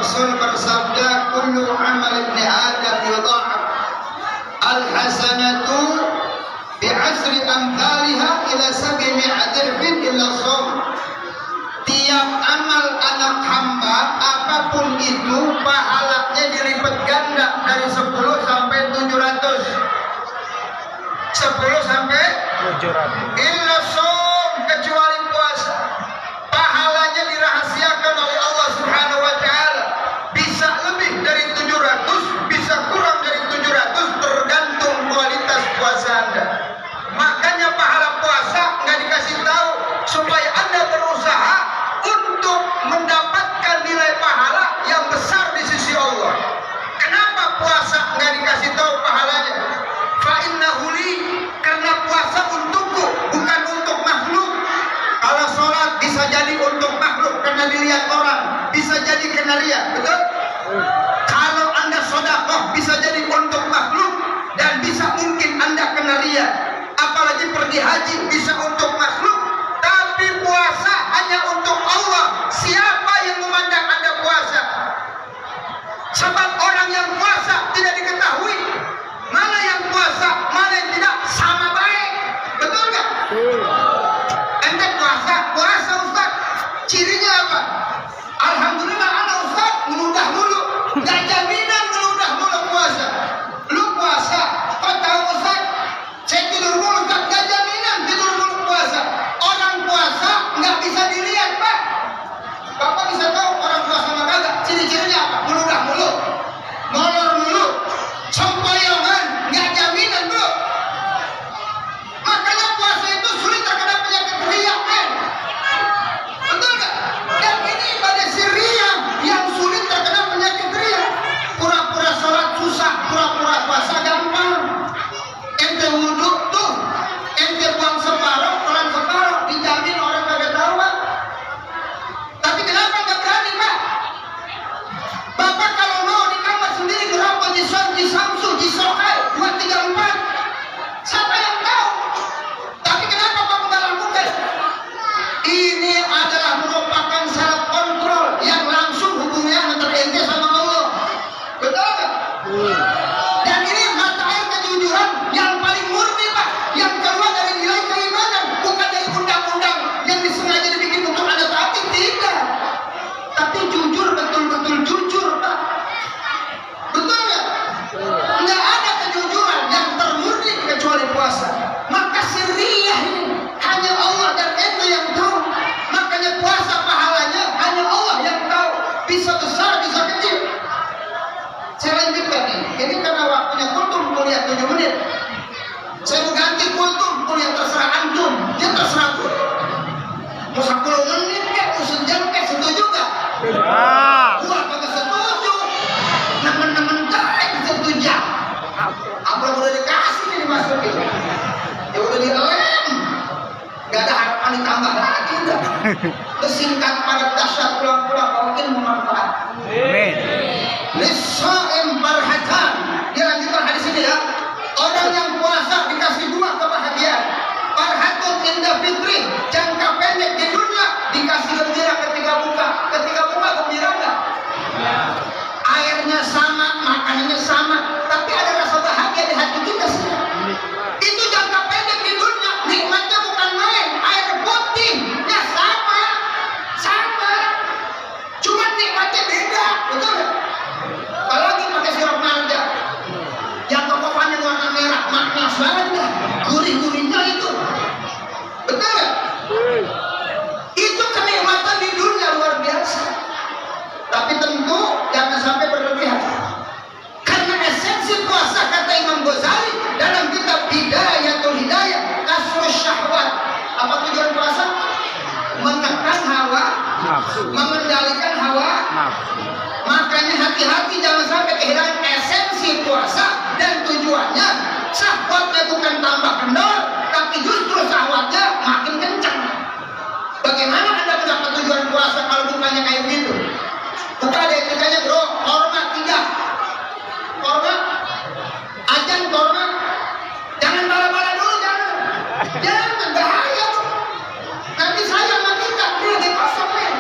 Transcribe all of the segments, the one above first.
Rasul bersabda, kullu amal ibni Adam yudha'af al-hasanatu bi'asri amthaliha ila 700 dirham illa shaum. Tiap amal anak hamba apapun itu pahalanya dilipat ganda dari 10 sampai 700. 10 sampai 700 illa shaum, kecuali puasa. Pahalanya dirahasiakan oleh Allah Subhanahu wa taala. Bisa lebih dari 700, bisa kurang dari 700, tergantung kualitas puasa Anda. Makanya pahala puasa nggak dikasih tahu supaya Anda berusaha untuk mendapatkan nilai pahala yang besar di sisi Allah. Kenapa puasa nggak dikasih tahu pahalanya? Fa innahu li, karena puasa untukku, bukan untuk makhluk. Kalau sholat bisa jadi untuk makhluk karena dilihat orang, bisa jadi kena riya, betul? Kalau Anda sedekah bisa jadi untuk makhluk dan bisa mungkin Anda kena riya. Apalagi pergi haji bisa untuk makhluk, tapi puasa hanya untuk Allah. Siapa yang memandang Anda puasa? Sebab orang yang puasa tidak diketahui mana yang puasa, mana yang tidak, sama baik, betul nggak? Ente puasa Ustaz, cirinya apa? Alhamdulillah anak Ustaz meludah mulu, nggak jaminan meludah mulu puasa. Lu puasa, kau tahu Ustaz, saya tidur mulu, nggak jaminan tidur mulu puasa. Orang puasa nggak bisa dilihat Pak. Bapak bisa tahu orang puasa sama kagak? Ciri-cirinya apa? Meludah mulu, molor mulu, sempoyongan, nggak jaminan bro. Makanya puasa itu sulit terkena penyakit riya, men. Betul nggak? Dan ini ibadah riya yang sulit terkena penyakit riya. Pura-pura sholat susah, pura-pura puasa gampang. Ente wudhu tuh, ente buang separuh, orang separuh, dijamin orang kagak tahu Pak. Tapi kenapa nggak berani Pak? Bapak kalau mau di kamar sendiri berapa di Samsu, di Sokai, 234. Siapa yang tahu? Tapi kenapa Bapak nggak lakukan? Ini adalah merupakan syarat kontrol yang langsung hubungannya antara ente sama Allah. Betul nggak? Dan ini mata air kejujuran yang paling murni Pak, yang keluar dari nilai keimanan, bukan dari undang-undang yang disengaja dibikin untuk Anda taati, tidak. Tapi jujur, betul-betul jujur Pak. Betul nggak? Nggak ada kejujuran yang termurni kecuali puasa. Maka sirriyah ini hanya Allah dan ente yang tahu. Makanya puasa pahalanya hanya Allah yang tahu. Bisa besar, bisa kecil. Saya lanjutkan nih. Ini karena waktunya kultum kuliah 7 menit. Saya mau ganti kultum kuliah terserah antum. Ya terserah tuh. Mau 10 menit kayak, mau sejam kayak, setuju gak? Gua kagak setuju. Nemen-nemen kayak setuju. Amplop udah dikasih nih dimasukin. Ya udah dilem. Gak ada harapan ditambah lagi udah. Kesingkat padat dahsyat, pulang-pulang mungkin bermanfaat. Amin. Lissaim barhatan. Dia lanjutkan hadis ini ya. Orang yang puasa dikasih 2 kebahagiaan. Barhatun inda fitri, jangka pendek di dunia, dikasih gembira ketika buka. Ketika buka gembira enggak? Airnya sama, makanannya sama, tapi ada rasa bahagia di hati kita sih. Itu jangka pendek di dunia, nikmatnya bukan main. Air putihnya sama, cuma nikmatnya beda, betul nggak? Apalagi pakai sirup nangka, yang kekopannya warna merah, manis banget dah, gurih-gurihnya itu, betul nggak? Itu kenikmatan di dunia luar biasa. Tapi tentu jangan sampai berlebihan. Karena esensi puasa, kata Imam Ghazali dalam kitab Hidayatul Hidayah, kasrus syahwat. Apa tujuan puasa? Menekan hawa, mengendalikan hawa. Makanya hati-hati jangan sampai kehilangan esensi puasa dan tujuannya. Syahwatnya bukan tambah kendor, tapi justru syahwatnya makin kencang. Bagaimana Anda mendapat tujuan puasa kalau bukannya kayak gitu? Bukan ada etikanya bro, korma 3. Korma, ajan korma. Jangan bala-bala dulu, jangan bahaya tuh. Nanti saya sama kita, dia lagi kosong men.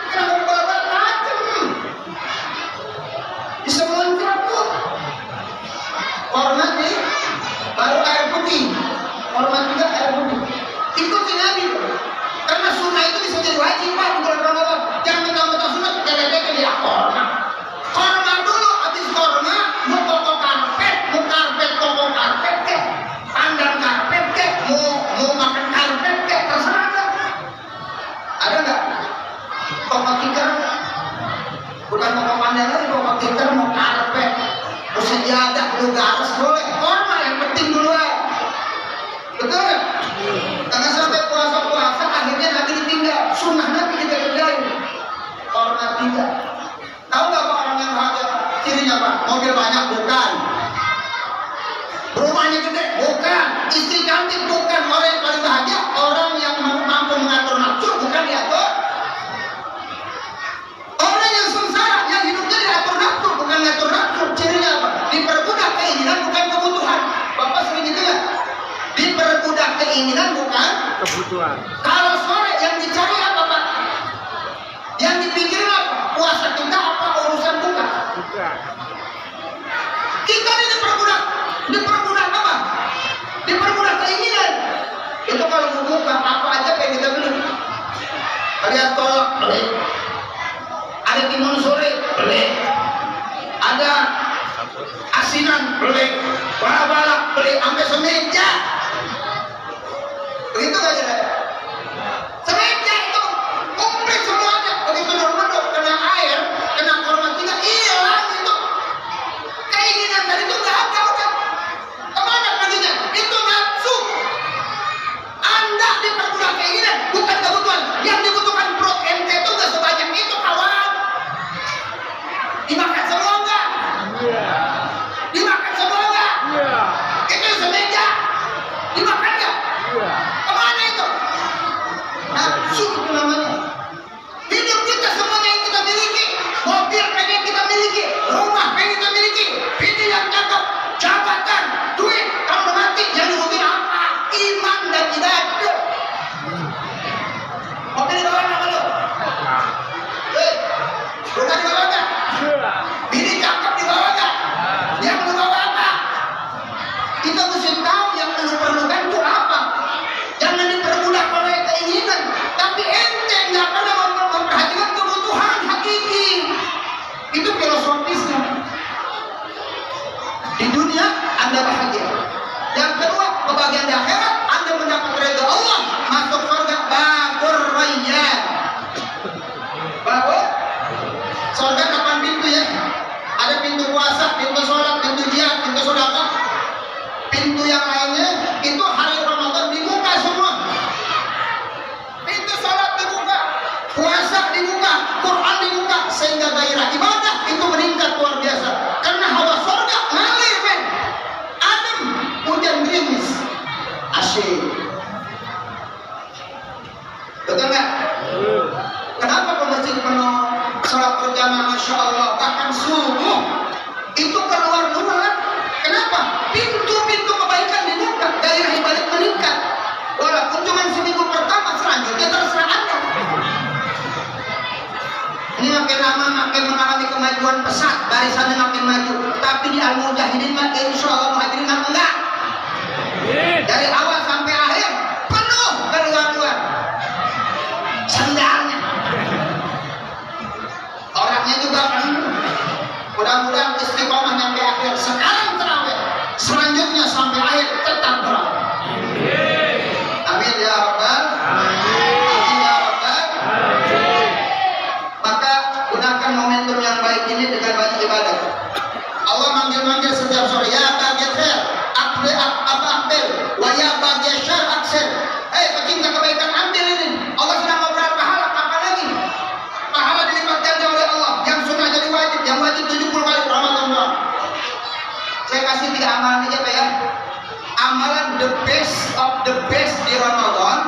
Kenapa bala-bala tajam? istri cantik bukan orang yang paling bahagia, orang yang mampu mengatur nafsu, bukan diatur. Orang yang sengsara, yang hidupnya diatur nafsu, bukan diatur nafsu. Cirinya apa? Diperbudak keinginan, bukan kebutuhan. Bapak sering gitu ya? Diperbudak keinginan, bukan kebutuhan. Kalau sore yang dicari apa, Pak? Yang dipikirin apa? Puasa kita apa? Urusan buka. Kita ini diperbudak apa? Diperbudak keinginan. Itu kalau mau buka apa aja pengen kita beli. Ada tolak beli, ada timun sore beli, ada asinan beli, bala-bala beli, sampai semeja. Begitu gak ya? Semeja itu komplit semuanya. Begitu normal kena air, kena korban tiga, hilang itu. Keinginan tadi itu gak ada udah. Kemana perginya? Itu nafsu. Anda diperbudak keinginan, bukan kebutuhan. Yang dibutuhkan perut ente itu gak sebanyak itu, kawan. Dimakan semua enggak? Dimakan semua enggak? Itu semeja. Dimakan enggak? Kemana itu? Nafsu itu namanya. Hidup kita semuanya yang kita miliki. Mobil pengen kita miliki, rumah pengen kita miliki, bini yang cakep, jabatan, duit. Kalau udah mati yang dibutuhin apa? Iman dan ibadah. Mobil di bawah apa lo? Rumah di bawah enggak? Bini cakep di bawah enggak? Yang di bawah apa? Kita mesti tahu yang lu perlukan itu apa. Jangan diperbudak oleh keinginan. Tapi ente nggak pernah memperhatikan kebutuhan hakiki. Itu filosofisnya. Di dunia Anda bahagia. Yang kedua, kebahagiaan di akhirat, Anda mendapat ridha Allah, masuk surga babur rayyan. Babur surga kapan pintu ya? Ada pintu puasa, pintu sholat, pintu jihad, pintu sedekah. Pintu yang lainnya itu hari Ramadan dibuka semua. Pintu sholat dibuka, puasa dibuka, Quran dibuka, sehingga gairah ibadah itu meningkat luar biasa. Karena hawa surga ngalir, men. Adem, hujan gerimis, asyik. Betul nggak? Kenapa ke masjid penuh, sholat berjamaah, masya Allah, bahkan subuh itu keluar-luar. Kenapa? Pintu-pintu kebaikan dibuka, gairah ibadah meningkat. Walaupun cuma seminggu pertama, selanjutnya terserah Anda. Ini makin lama makin mengalami kemajuan pesat, barisannya makin maju. Tapi di Al-Mujahidin makin insya Allah muhajirin enggak. Dari awal sampai akhir penuh keluar-luar. Sendalnya. Orangnya juga penuh. Mudah-mudahan istiqomah sampai akhir. Sekarang terawih, selanjutnya sampai akhir tetap terawih. Amin ya Rabbal. Amin ya Rabbal. Maka gunakan momentum yang baik ini dengan banyak ibadah. Allah manggil-manggil setiap sore, ya bagi khair, akbil, wa ya bagi syar aksir. Pecinta kebaikan, ambil ini. Allah sedang mau berapa pahala, kapan lagi? Pahala dilipat ganda oleh Allah. Yang sunnah jadi wajib, yang wajib 70 kali Ramadan. Saya kasih 3 amalan aja Pak ya. Amalan the best of the best di Ramadan,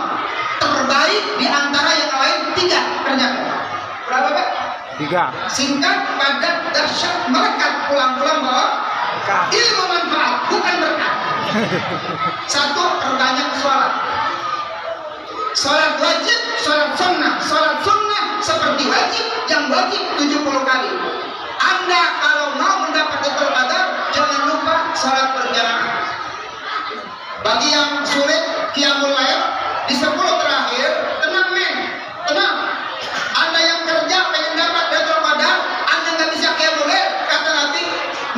terbaik di antara yang lain 3 kerjakan. Berapa Pak? 3. Singkat, padat, dahsyat, melekat, pulang-pulang bawa ilmu manfaat, bukan berkat. 1, perbanyak sholat. Sholat wajib, sholat sunnah. Sholat sunnah seperti wajib, yang wajib 70 kali. Anda kalau mau mendapat Lailatul Qadar, jangan lupa sholat berjamaah. Bagi yang sulit qiyamul lail di 10 terakhir, tenang men, tenang. Anda yang kerja pengen dapat Lailatul Qadar, Anda nggak bisa qiyamul lail, kata Nabi,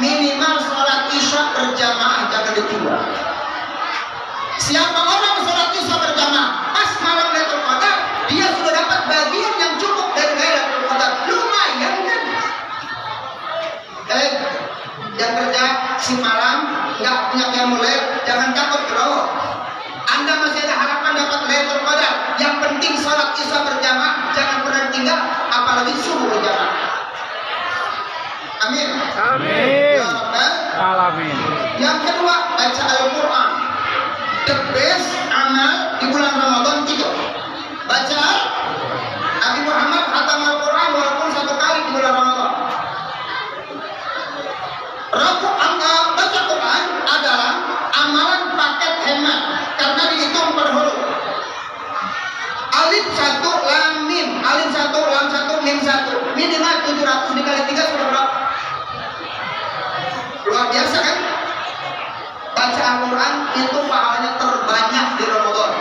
minimal sholat isya berjamaah, jangan ditunda. Siapa orang sholat isya berjamaah pas malam Lailatul Qadar, dia sudah dapat bagian yang cukup dari Lailatul Qadar. Lumayan kan? Yang kerja si malam nggak punya qiyamul lail, jangan takut bro. Anda masih ada harapan dapat Lailatul Alif 1 lam mim, alif 1 lam 1 mim 1, minimal 700 dikali 3 sudah berapa? Luar biasa kan? Baca Al-Quran itu pahalanya terbanyak di Ramadan.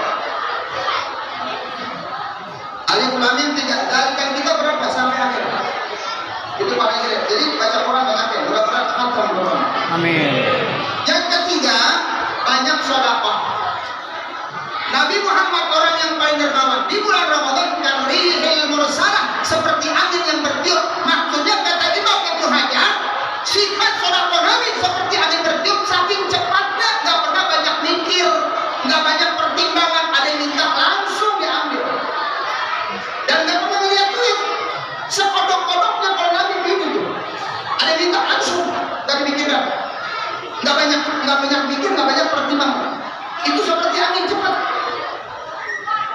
Alif lam mim 3 dikali kita berapa sampai akhir? Itu paling gede. Jadi baca Quran banyak ya, mudah-mudahan akan Ramadan. Amin. Yang ketiga, banyak sedekah. Nabi Muhammad orang yang paling dermawan di bulan Ramadan kan rihil mursalah, seperti angin yang bertiup. Maksudnya kata Imam Ibnu Hajar, sifat sedekah Nabi seperti angin bertiup, saking cepatnya, nggak pernah banyak mikir, nggak banyak pertimbangan, ada yang minta langsung diambil dan nggak pernah melihat duit. Sekodok-kodoknya kalau Nabi begitu tuh, ada yang minta langsung, nggak dipikirkan, nggak banyak mikir, nggak banyak pertimbangan. Itu seperti angin cepat.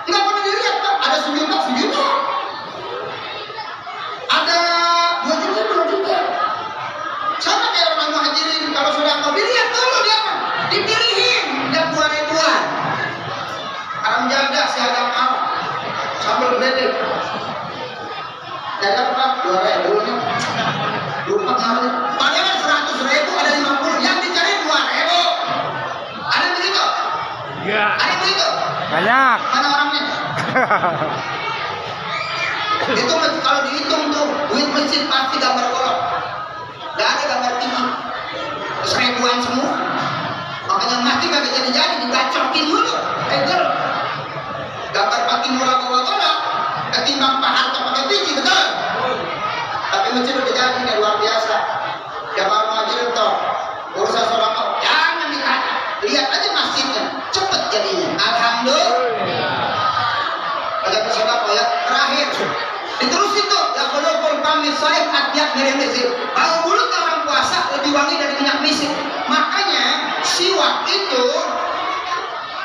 Nggak pernah dilihat, Pak. Ada sejuta, ada 2 juta. Sama kayak orang muhajirin, kalau sudah kau dilihat dulu dia apa? Dipilihin, dan 2.000-an. Aram jaga si agak mau, sambal bedek. Jaga apa? 2.000-nya. Lupa kali. Padahal 100.000 ada 50, yang dicari 2.000. Ada begitu? Enggak. Ada begitu? Banyak. Mana orangnya? Itu kalau dihitung tuh duit mesin pasti gambar golok, nggak ada gambar tinggi, 1000-an semua. Makanya mati kagak jadi dibacokin dulu. Gambar pakai murah bawa golok ketimbang Pak Harto pakai biji, betul. Tapi mesin udah jadi, udah luar biasa. Jamaah muhajirin toh urusan sholat jangan ditanya, lihat aja masjidnya cepet jadinya. Alhamdulillah. Ada pesodak ya terakhir diterusin tuh ya kalau pamit saya atiat mirip-mirip bau mulut orang puasa lebih wangi dari minyak misik. Makanya siwak itu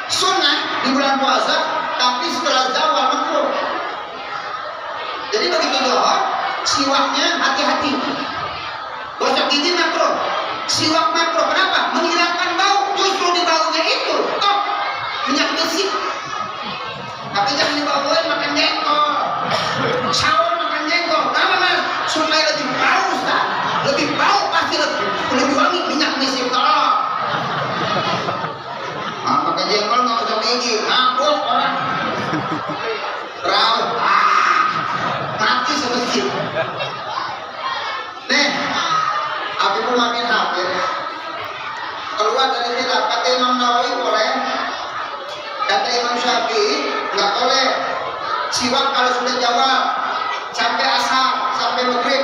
sunnah di bulan puasa, tapi setelah zawal makruh. Jadi begitu doa siwaknya hati-hati. Gosok gigi makruh, siwak makruh. Kenapa? Menghilangkan bau. Justru di baunya itu top minyak misik. Tapi jangan dibawain makan jengkol, sahur makan jengkol. Kenapa mas? Supaya lebih bau, Ustaz. Lebih bau pasti lebih wangi minyak misik. Tolong. Makan jengkol nggak usah gigi, mabuk orang. Raut, mati semestinya. Nih, aku pun makin hampir keluar dari kita. Kata Imam Nawawi boleh, kata Imam Syafi'i nggak boleh. Siwak kalau sudah jawab sampai asar, sampai maghrib